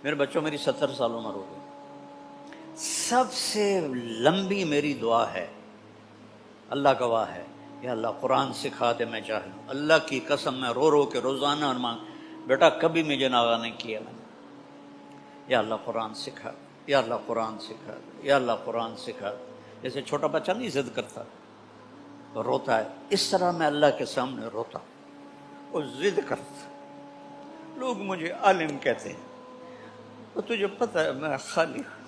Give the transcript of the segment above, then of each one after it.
میرے بچوں میری 70 سال عمر ہو گئی، سب سے لمبی میری دعا ہے، اللہ گواہ ہے، یا اللہ قرآن سکھا دے میں جاہل ہوں۔ اللہ کی قسم میں رو رو کے روزانہ اور مانگ، بیٹا کبھی مجھے ناغہ نہیں کیا میں نے، یا اللہ قرآن سکھا دے، یا اللہ قرآن سکھا دے، یا اللہ قرآن سکھا دے۔ جیسے چھوٹا بچہ نہیں ضد کرتا روتا ہے، اس طرح میں اللہ کے سامنے روتا اور ضد کرتا۔ لوگ مجھے عالم کہتے ہیں، تو تجھے پتہ ہے میں خالی ہوں،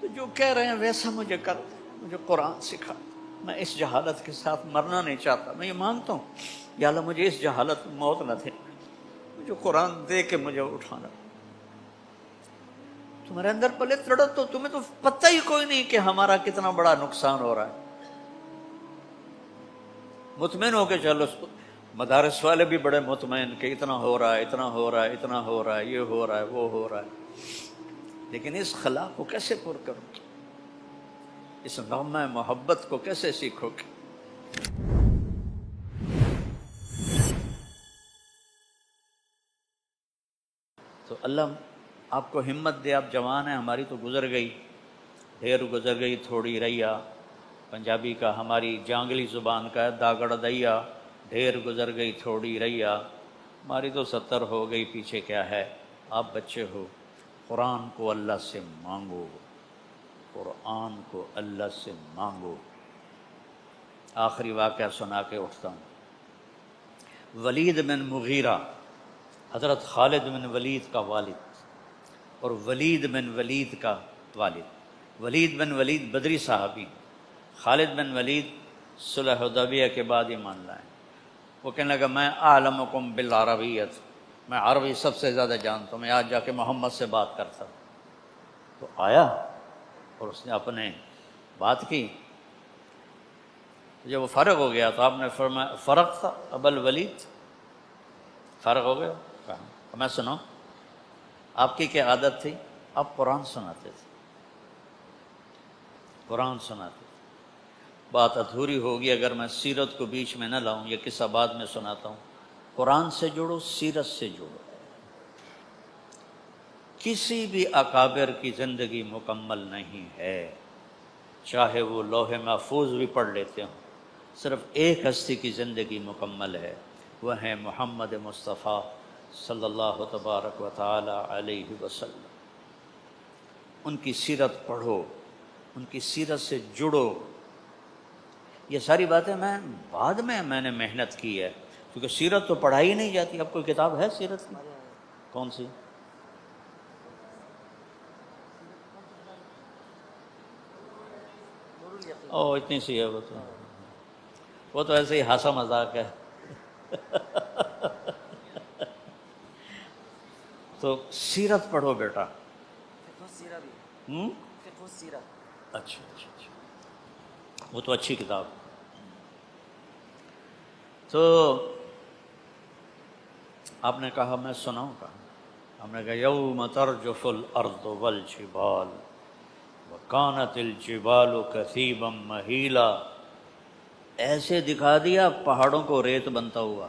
تو جو کہہ رہے ہیں ویسا مجھے کر دے، مجھے قرآن سکھا دے۔ میں اس جہالت کے ساتھ مرنا نہیں چاہتا، میں یہ مانگتا ہوں یا اللہ مجھے اس جہالت میں موت نہ دے، مجھے قرآن دے کے مجھے اٹھانا۔ تمہارے اندر پلے تڑپ، تو تمہیں تو پتہ ہی کوئی نہیں کہ ہمارا کتنا بڑا نقصان ہو رہا ہے۔ مطمئن ہو کے چلو، مدارس والے بھی بڑے مطمئن کہ اتنا ہو رہا ہے، اتنا ہو رہا ہے، اتنا ہو رہا ہے، یہ ہو رہا ہے، وہ ہو رہا ہے، لیکن اس خلا کو کیسے پر کروں گی؟ اس نغمہ محبت کو کیسے سیکھو گے؟ تو اللہ آپ کو ہمت دے، آپ جوان ہیں، ہماری تو گزر گئی، ڈھیر گزر گئی تھوڑی رہیا، پنجابی کا ہماری جانگلی زبان کا ہے داگڑ دیا، ڈھیر گزر گئی تھوڑی رہیا، ہماری تو 70 ہو گئی، پیچھے کیا ہے؟ آپ بچے ہو، قرآن کو اللہ سے مانگو، قرآن کو اللہ سے مانگو۔ آخری واقعہ سنا کے اٹھتا ہوں۔ ولید بن مغیرہ حضرت خالد بن ولید کا والد، اور ولید بن ولید کا والد، ولید بن ولید بدری صحابی، خالد بن ولید صلح حدیبیہ کے بعد ایمان لائے۔ وہ کہنے لگا میں اعلمکم بالعربیت، میں عربی سب سے زیادہ جانتا ہوں، میں آج جا کے محمد سے بات کرتا ہوں۔ تو آیا اور اس نے اپنے بات کی، جب وہ فارغ ہو گیا تو آپ نے فرمایا فرق تھا ابا الولید، فارغ ہو گیا؟ کہا میں سناؤں آپ کی کیا عادت تھی؟ آپ قرآن سناتے تھے، قرآن سناتے تھے۔ بات ادھوری ہوگی اگر میں سیرت کو بیچ میں نہ لاؤں، یہ قصہ بعد میں سناتا ہوں۔ قرآن سے جڑو، سیرت سے جڑو۔ کسی بھی اکابر کی زندگی مکمل نہیں ہے، چاہے وہ لوح محفوظ بھی پڑھ لیتے ہوں، صرف ایک ہستی کی زندگی مکمل ہے، وہ ہے محمد مصطفیٰ صلی اللہ تبارک و تعالی علیہ وسلم۔ ان کی سیرت پڑھو، ان کی سیرت سے جڑو۔ یہ ساری باتیں بعد میں نے محنت کی ہے، کیونکہ سیرت تو پڑھائی نہیں جاتی۔ اب کوئی کتاب ہے سیرت کی؟ کون سی؟ او اتنی سی ہے، وہ تو ایسے ہی ہنسا مذاق ہے۔ تو سیرت پڑھو بیٹا۔ اچھا، وہ تو اچھی کتاب۔ تو آپ نے کہا میں سناؤں؟ کہا ہم نے کہا یوم ترجف الارض والجبال وکانت الجبال کثیبا مہیلا، ایسے دکھا دیا پہاڑوں کو ریت بنتا ہوا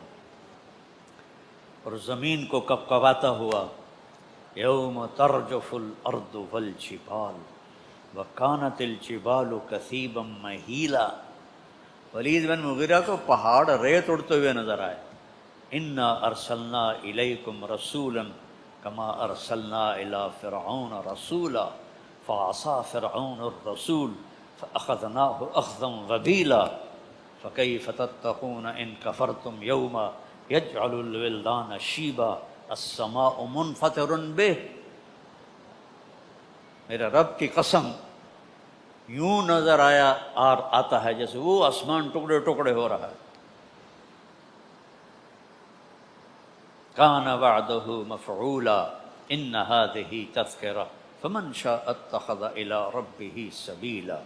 اور زمین کو کپکپاتا ہوا۔ یوم ترجف الارض والجبال وکانت الجبال کثیبا مہیلا، ولید بن مغیرہ کو پہاڑ ریت اڑتے ہوئے نظر آئے۔ انا ارسلنا الیکم رسولا کما ارسلنا الی فرعون رسولا فعصى فرعون الرسول فاخذناه اخذا وبیلا فکیف تتقون ان کفرتم یوما یجعل الولدان شیبا السماء منفطر به۔ میرے رب کی قسم، یوں نظر آتا ہے جیسے وہ آسمان ٹکڑے ٹکڑے ہو رہا ہے۔ کان وعدہ مفعولا ان هذه تذکرہ فمن شاء اتخذ الی ربہ سبیلا۔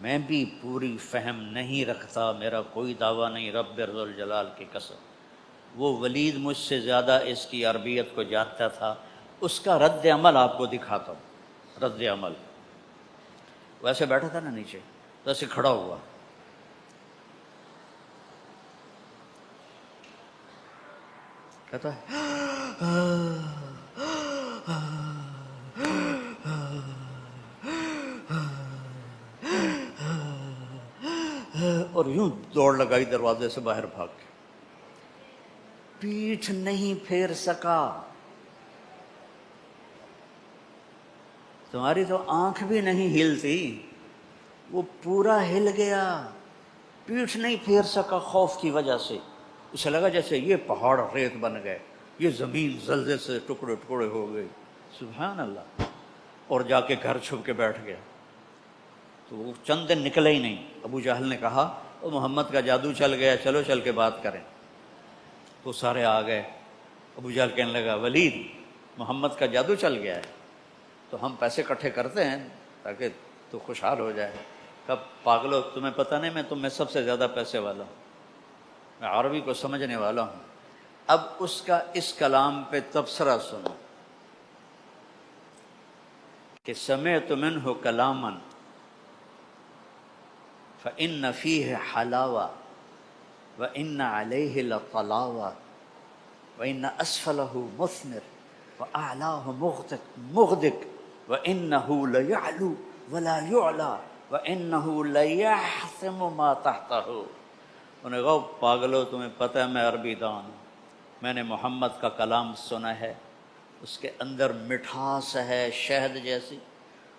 میں بھی پوری فہم نہیں رکھتا، میرا کوئی دعویٰ نہیں، رب ذوالجلال کی قسم۔ وہ ولید مجھ سے زیادہ اس کی عربیت کو جانتا تھا، اس کا رد عمل آپ کو دکھاتا ہوں۔ رد عمل ویسے بیٹھا تھا نا نیچے، ویسے کھڑا ہوا، کہتا ہے اور یوں دوڑ لگائی دروازے سے باہر بھاگ کے، پیٹھ نہیں پھیر سکا. تمہاری تو آنکھ بھی نہیں ہلتی، وہ پورا ہل گیا، پیٹھ نہیں پھیر سکا خوف کی وجہ سے. اسے لگا جیسے یہ پہاڑ ریت بن گئے، یہ زمین زلزلے سے ٹکڑے ٹکڑے ہو گئی. سبحان اللہ. اور جا کے گھر چھپ کے بیٹھ گیا. تو وہ چند دن نکلے ہی نہیں. ابو جہل نے کہا وہ محمد کا جادو چل گیا، چلو چل کے بات کریں. تو سارے آ گئے. ابو جہل کہنے لگا ولید محمد کا جادو چل گیا ہے، تو ہم پیسے اکٹھے کرتے ہیں تاکہ تو خوشحال ہو جائے. کب پاگلو، تمہیں پتہ نہیں میں تم میں سب سے زیادہ پیسے والا ہوں، میں عربی کو سمجھنے والا ہوں. اب اس کا اس کلام پہ تبصرہ سنو کہ سمعت منہ کلاما فإن فیہ حلاوہ وإن علیہ لطلاوہ وإن اسفلہ مثمر وأعلاہ مغدق وإنہ لیعلو ولا یعلی وإنہ لیحسم ما تحتہ. انہوں نے کہا پاگلو، تمہیں پتہ ہے میں عربی دان ہوں، میں نے محمد کا کلام سنا ہے، اس کے اندر مٹھاس ہے شہد جیسی،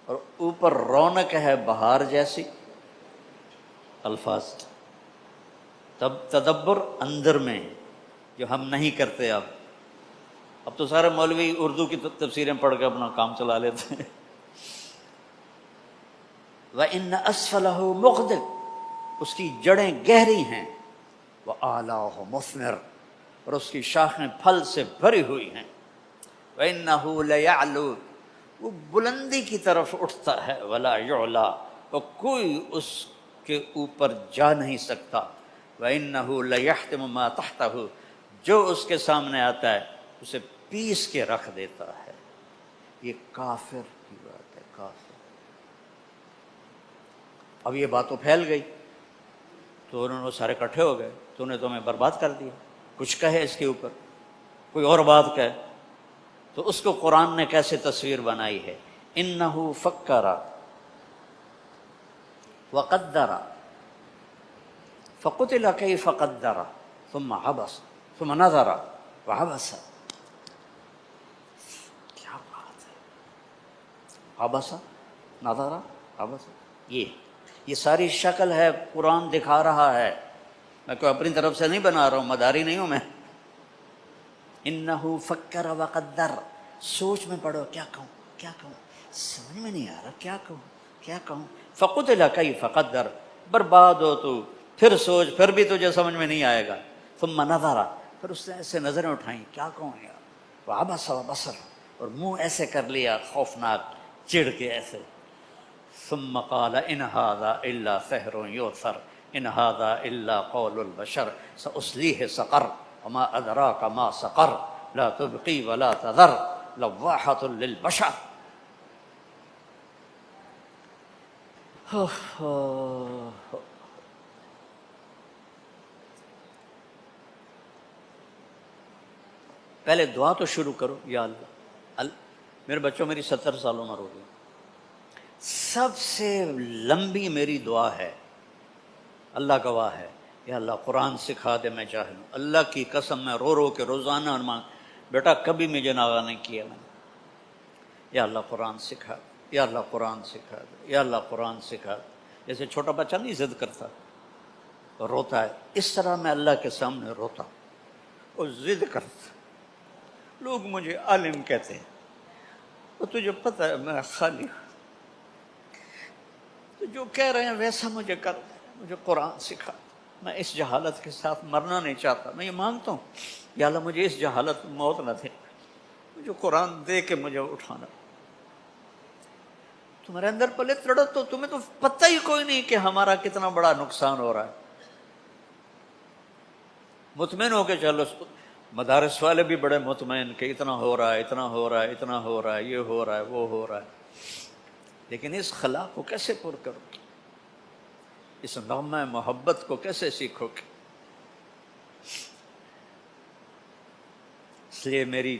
اور اوپر رونق ہے بہار جیسی. الفاظ تب تدبر اندر میں جو ہم نہیں کرتے. اب تو سارے مولوی اردو کی تفسیریں پڑھ کے اپنا کام چلا لیتے ہیں. وَإِنَّ أَسْفَلَهُ مُغْدِقٌ، اس کی جڑیں گہری ہیں. وَأَعْلَاهُ مُثْمِرٌ، اور اس کی شاخیں پھل سے بھری ہوئی ہیں. وَإِنَّهُ لَيَعْلُو، وہ بلندی کی طرف اٹھتا ہے. وَلَا يُعْلَى، اور کوئی اس کے اوپر جا نہیں سکتا. وَإِنَّهُ لَيَحْتِمُ مَا تَحْتَهُ، جو اس کے سامنے آتا ہے اسے پیس کے رکھ دیتا ہے. یہ کافر کی بات ہے، کافر. اب یہ بات تو پھیل گئی تو انہوں نے سارے اکٹھے ہو گئے. تو نے تمہیں برباد کر دیا. کچھ کہے اس کے اوپر، کوئی اور بات کہے. تو اس کو قرآن نے کیسے تصویر بنائی ہے؟ انہ فکر وقدر فقتل کیف قدر ثم عبس ثم نظر وعبس. کیا بات ہے! عبس نظر عبس، یہ ساری شکل ہے قرآن دکھا رہا ہے. میں کوئی اپنی طرف سے نہیں بنا رہا ہوں، مداری نہیں ہوں میں. انہ فکر وقدر، سوچ میں پڑو کیا کہوں کیا کہوں، سمجھ میں نہیں آ رہا کیا کہوں کیا کہوں. فقتل کیف قدر، برباد ہو تو پھر سوچ، پھر بھی تجھے سمجھ میں نہیں آئے گا. ثم نظر، پھر اس نے ایسے نظریں اٹھائیں کیا کہوں یار. وعبس وبصر، اور منہ ایسے کر لیا خوفناک چڑ کے ایسے. ثم قال ان هذا الا سحر یؤثر ان هذا الا قول البشر سأصلیہ سقر وما ادراک ما سقر لا تبقی ولا تذر لواحۃ للبشر. پہلے دعا تو شروع کرو. یا اللہ، میرے بچوں میری 70 سال عمر ہو گئی، سب سے لمبی میری دعا ہے، اللہ گواہ ہے، یا اللہ قرآن سکھا دے، میں جاہل ہوں. اللہ کی قسم میں رو رو کے روزانہ اور مانگ، بیٹا کبھی مجھے ناغہ نہیں کیا میں نے. یا اللہ قرآن سکھا دے، یا اللہ قرآن سکھا دے، یا اللہ قرآن سکھا دے. جیسے چھوٹا بچہ نہیں ضد کرتا اور روتا ہے، اس طرح میں اللہ کے سامنے روتا اور ضد کرتا. لوگ مجھے عالم کہتے ہیں، اور تجھے پتہ ہے میں خالی ہوں، تو جو کہہ رہے ہیں ویسا مجھے کر دے، مجھے قرآن سکھا. میں اس جہالت کے ساتھ مرنا نہیں چاہتا. میں یہ مانگتا ہوں یا اللہ مجھے اس جہالت میں موت نہ دے، مجھے قرآن دے کے مجھے اٹھانا. تمہارے اندر پلے تڑپ، تو تمہیں تو پتہ ہی کوئی نہیں کہ ہمارا کتنا بڑا نقصان ہو رہا ہے. مطمئن ہو کے چلو. مدارس والے بھی بڑے مطمئن کہ اتنا ہو رہا ہے، اتنا ہو رہا ہے، اتنا ہو رہا ہے، یہ ہو رہا ہے، وہ ہو رہا ہے. لیکن اس خلا کو کیسے پر کرو گے؟ اس نغمہ محبت کو کیسے سیکھو گے؟ اس لیے میری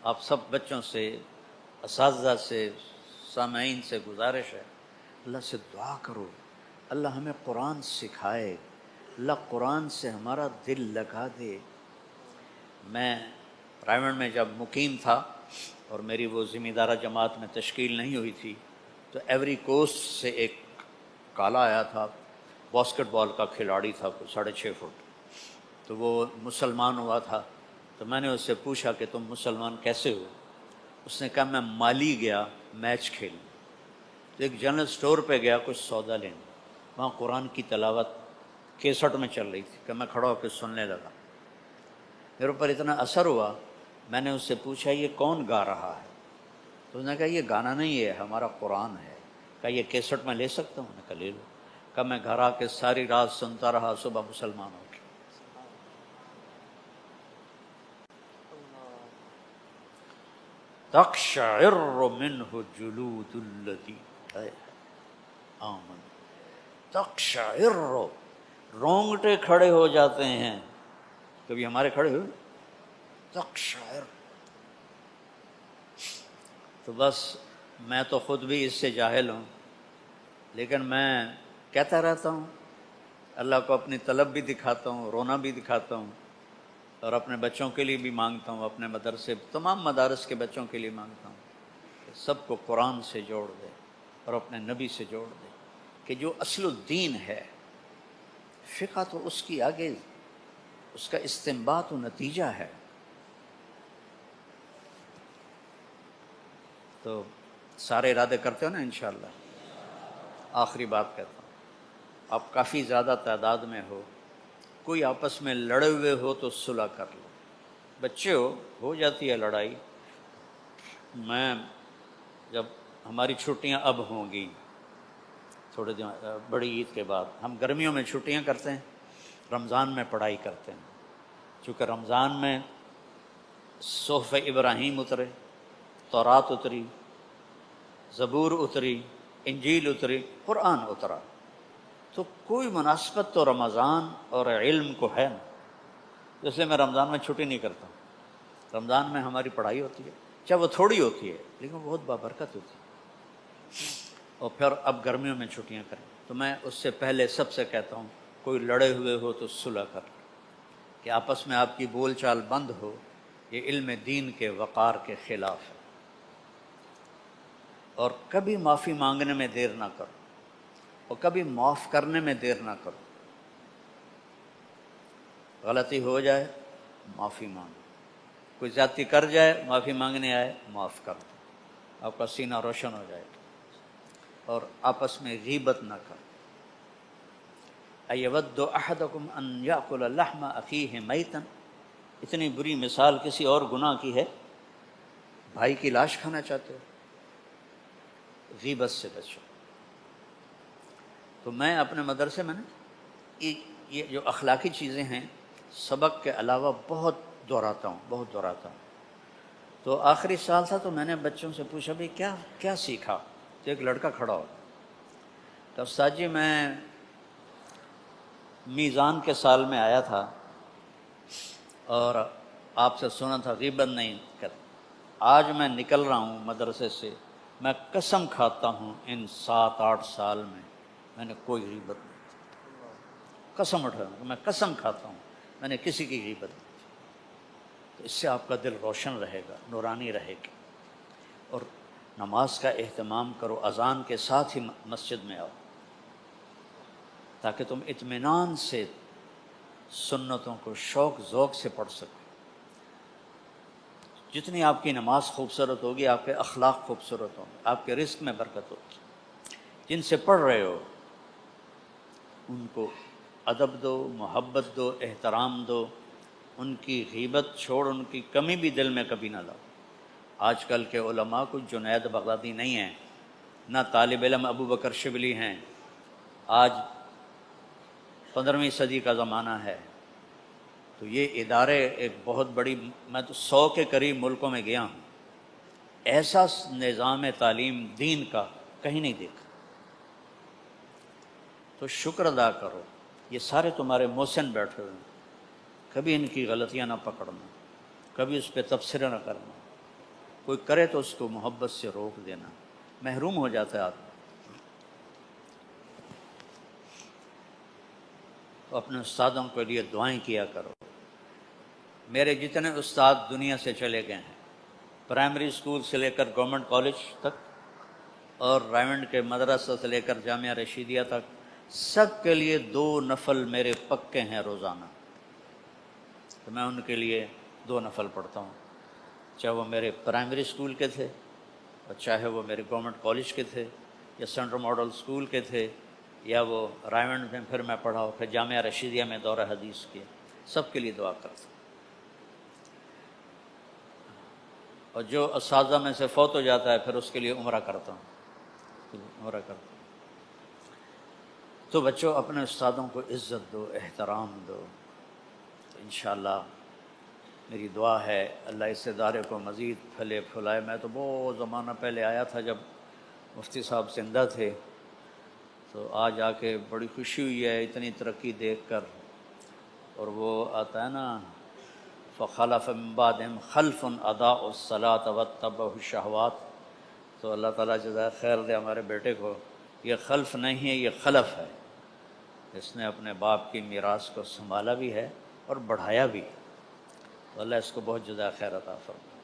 آپ سب بچوں سے، اساتذہ سے، سامعین سے گزارش ہے، اللہ سے دعا کرو اللہ ہمیں قرآن سکھائے، اللہ قرآن سے ہمارا دل لگا دے۔ میں رائمنڈ میں جب مقیم تھا اور میری وہ ذمہ دارہ جماعت میں تشکیل نہیں ہوئی تھی، تو ایوری کوسٹ سے ایک کالا آیا تھا، باسکٹ بال کا کھلاڑی تھا، 6.5 فٹ، تو وہ مسلمان ہوا تھا۔ تو میں نے اس سے پوچھا کہ تم مسلمان کیسے ہو؟ اس نے کہا میں مالی گیا میچ کھیلنے، تو ایک جنرل سٹور پہ گیا کچھ سودا لینے، وہاں قرآن کی تلاوت کیسٹ میں چل رہی تھی کہ میں کھڑا ہو کے سننے لگا۔ میرے اوپر اتنا اثر ہوا، میں نے اس سے پوچھا یہ کون گا رہا ہے؟ تو اس نے کہا یہ گانا نہیں ہے، ہمارا قرآن ہے۔ کہا یہ کیسٹ میں لے سکتا ہوں؟ میں نے کہا لے لو۔ کہا میں گھر آ کے ساری رات سنتا رہا، صبح مسلمان ہو کے۔ تقشعر منه جلود الذین آمنوا، تقشعر، رونگٹے کھڑے ہو جاتے ہیں، کبھی ہمارے کھڑے ہوئے؟ تقشعر، تو بس میں تو خود بھی اس سے جاہل ہوں، لیکن میں کہتا رہتا ہوں، اللہ کو اپنی طلب بھی دکھاتا ہوں، رونا بھی دکھاتا ہوں، اور اپنے بچوں کے لیے بھی مانگتا ہوں، اپنے مدرسے تمام مدارس کے بچوں کے لیے مانگتا ہوں کہ سب کو قرآن سے جوڑ دے اور اپنے نبی سے جوڑ دے، کہ جو اصل الدین ہے، فقہ تو اس کی آگے اس کا استنباط و نتیجہ ہے۔ تو سارے ارادے کرتے ہو نا انشاءاللہ؟ آخری بات کہتا ہوں، آپ کافی زیادہ تعداد میں ہو، کوئی آپس میں لڑے ہوئے ہو تو صلح کر لو، بچے ہو جاتی ہے لڑائی۔ میں جب ہماری چھٹیاں اب ہوں گی تھوڑے دن بڑی عید کے بعد، ہم گرمیوں میں چھٹیاں کرتے ہیں، رمضان میں پڑھائی کرتے ہیں، چونکہ رمضان میں صحف ابراہیم اترے، تورات اتری، زبور اتری، انجیل اتری، قرآن اترا، تو کوئی مناسبت تو رمضان اور علم کو ہے نا، اس لیے میں رمضان میں چھٹی نہیں کرتا ہوں۔ رمضان میں ہماری پڑھائی ہوتی ہے، چاہے وہ تھوڑی ہوتی ہے لیکن بہت بابرکت ہوتی ہے۔ اور پھر اب گرمیوں میں چھٹیاں کریں تو میں اس سے پہلے سب سے کہتا ہوں کوئی لڑے ہوئے ہو تو صلح کر لو، کہ آپس میں آپ کی بول چال بند ہو، یہ علم دین کے وقار کے خلاف ہے۔ اور کبھی معافی مانگنے میں دیر نہ کرو، اور کبھی معاف کرنے میں دیر نہ کرو۔ غلطی ہو جائے معافی مانگو، کوئی زیادتی کر جائے معافی مانگنے آئے معاف کر دو، آپ کا سینہ روشن ہو جائے گا۔ اور آپس میں غیبت نہ کرو۔ ایود احدکم ان یاکل لحم اخیہ میتا، اتنی بری مثال کسی اور گناہ کی ہے؟ بھائی کی لاش کھانا چاہتے ہو؟ غیبت سے بچو۔ تو میں اپنے مدرسے میں نا یہ جو اخلاقی چیزیں ہیں سبق کے علاوہ بہت دہراتا ہوں۔ تو آخری سال تھا تو میں نے بچوں سے پوچھا بھئی کیا سیکھا؟ تو ایک لڑکا کھڑا ہو، تو استاد جی میں میزان کے سال میں آیا تھا اور آپ سے سنا تھا غیبت نہیں کر، آج میں نکل رہا ہوں مدرسے سے، میں قسم کھاتا ہوں ان 7-8 سال میں نے کوئی غیبت نہیں کی، قسم اٹھا میں قسم کھاتا ہوں میں نے کسی کی غیبت نہیں کی۔ تو اس سے آپ کا دل روشن رہے گا، نورانی رہے گی۔ اور نماز کا اہتمام کرو، اذان کے ساتھ ہی مسجد میں آؤ تاکہ تم اطمینان سے سنتوں کو شوق ذوق سے پڑھ سکو۔ جتنی آپ کی نماز خوبصورت ہوگی آپ کے اخلاق خوبصورت ہوں گے، آپ کے رزق میں برکت ہوگی۔ جن سے پڑھ رہے ہو ان کو ادب دو، محبت دو، احترام دو، ان کی غیبت چھوڑ، ان کی کمی بھی دل میں کبھی نہ لاؤ۔ آج کل کے علماء کچھ جنید بغدادی نہیں ہیں، نہ طالب علم ابو بکر شبلی ہیں۔ آج 15ویں صدی کا زمانہ ہے، تو یہ ادارے ایک بہت بڑی، میں تو 100 کے قریب ملکوں میں گیا ہوں، ایسا نظام تعلیم دین کا کہیں نہیں دیکھا۔ تو شکر ادا کرو، یہ سارے تمہارے محسن بیٹھے ہوئے ہیں، کبھی ان کی غلطیاں نہ پکڑنا، کبھی اس پہ تبصرہ نہ کرنا، کوئی کرے تو اس کو محبت سے روک دینا، محروم ہو جاتا ہے آدمی۔ تو اپنے استادوں کے لیے دعائیں کیا کرو۔ میرے جتنے استاد دنیا سے چلے گئے ہیں، پرائمری اسکول سے لے کر گورنمنٹ کالج تک اور رائمنڈ کے مدرسہ سے لے کر جامعہ رشیدیہ تک، سب کے لیے 2 نفل میرے پکے ہیں روزانہ، تو میں ان کے لیے 2 نفل پڑھتا ہوں، چاہے وہ میرے پرائمری اسکول کے تھے اور چاہے وہ میرے گورنمنٹ کالج کے تھے یا سینٹرل ماڈل اسکول کے تھے یا وہ رائمنڈ میں پھر میں پڑھا ہوں، پھر جامعہ رشیدیہ میں دورہ حدیث کیا، سب کے لیے دعا کرتا ہوں۔ اور جو اساتذہ میں سے فوت ہو جاتا ہے پھر اس کے لیے عمرہ کرتا ہوں، عمرہ کرتا ہوں۔ تو بچوں اپنے استادوں کو عزت دو، احترام دو، تو انشاءاللہ میری دعا ہے اللہ اس ادارے کو مزید پھلے پھلائے۔ میں تو بہت زمانہ پہلے آیا تھا جب مفتی صاحب زندہ تھے، تو آج آ کے بڑی خوشی ہوئی ہے اتنی ترقی دیکھ کر۔ اور وہ آتا ہے نا فخلف من بعدہم خلف اضاعوا الصلاۃ واتبعوا الشہوات، تو اللہ تعالیٰ جزائے خیر دے ہمارے بیٹے کو، یہ خلف نہیں ہے یہ خلف ہے، اس نے اپنے باپ کی میراث کو سنبھالا بھی ہے اور بڑھایا بھی، تو اللہ اس کو بہت جزائے خیر عطا فرمائے۔